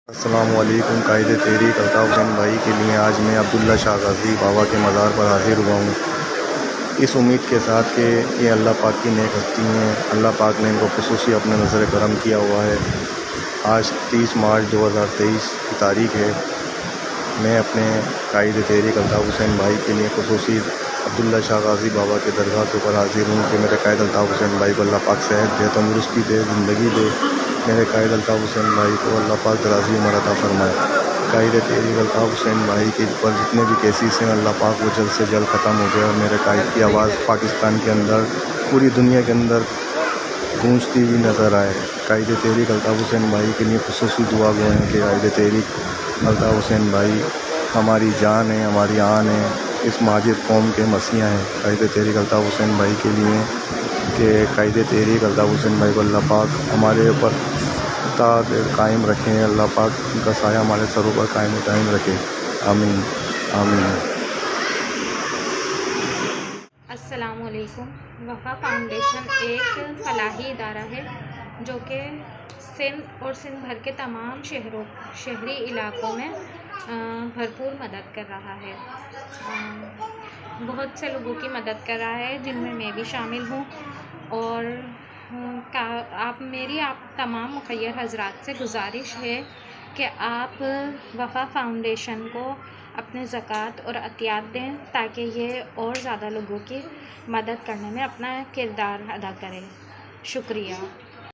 अस्सलामुअलैकुम। कायदे तहरीक अल्ताफ़ हुसैन भाई के लिए आज मैं अब्दुल्ला शाह गाज़ी बाबा के मज़ार पर हाज़िर हुआ हूँ, इस उम्मीद के साथ कि ये अल्लाह पाक की नेक हस्ती हैं। अल्लाह पाक ने इनको ख़ुसूसी अपने नज़र करम किया हुआ है। आज 30 मार्च 2023 की तारीख़ है। मैं अपने कायदे तहरीक अल्ताफ़ हुसैन भाई के लिए ख़ुसूसी अब्दुल्ला शाह गाज़ी बाबा के दरगाह के ऊपर हाज़िर हूँ कि मेरे कायद अल्ताफ़ हुसैन भाई को अल्लाह पाक सेहत दे, तंदुरुस्ती दे, ज़िंदगी दे। मेरे कायद अल्ताफ़ हुसैन भाई को अल्लाह पाक दराज़ी उम्र अता फ़रमाए। कायद तहरीक अल्ताफ़ हुसैन भाई के ऊपर जितने भी केसेस हैं अल्लाह पाक वो जल्द से जल्द ख़त्म हो जाए और मेरे कायद की आवाज़ पाकिस्तान के अंदर, पूरी दुनिया के अंदर गूंजती हुई नज़र आए। कायद तहरीक अल्ताफ़ हुसैन भाई के लिए ख़ुसूसी दुआ गो हैं कि कायद तहरीक अल्ताफ़ हुसैन भाई हमारी जान है, हमारी आन है, इस माजिद कौम के मसीहा हैं। कायद तहरीक अल्ताफ़ हुसैन भाई के लिए कि कायद तहरीक अल्ताफ़ हुसैन भाई को अल्लाह पाक हमारे ऊपर कायम रखें, अल्लाह पाक उनका साया हमारे सरों पर कायम दायम रखे। आमीन आमीन। अस्सलामुअलैकुम। वफ़ा फाउंडेशन एक फ़लाही इदारा है जो कि सिंध और सिंध भर के तमाम शहरी इलाक़ों में भरपूर मदद कर रहा है। बहुत से लोगों की मदद कर रहा है जिनमें मैं भी शामिल हूँ। और आप तमाम मुखय्यर हज़रात से गुज़ारिश है कि आप वफ़ा फाउंडेशन को अपने ज़कात और अतियात दें ताकि ये और ज़्यादा लोगों की मदद करने में अपना किरदार अदा करे। शुक्रिया।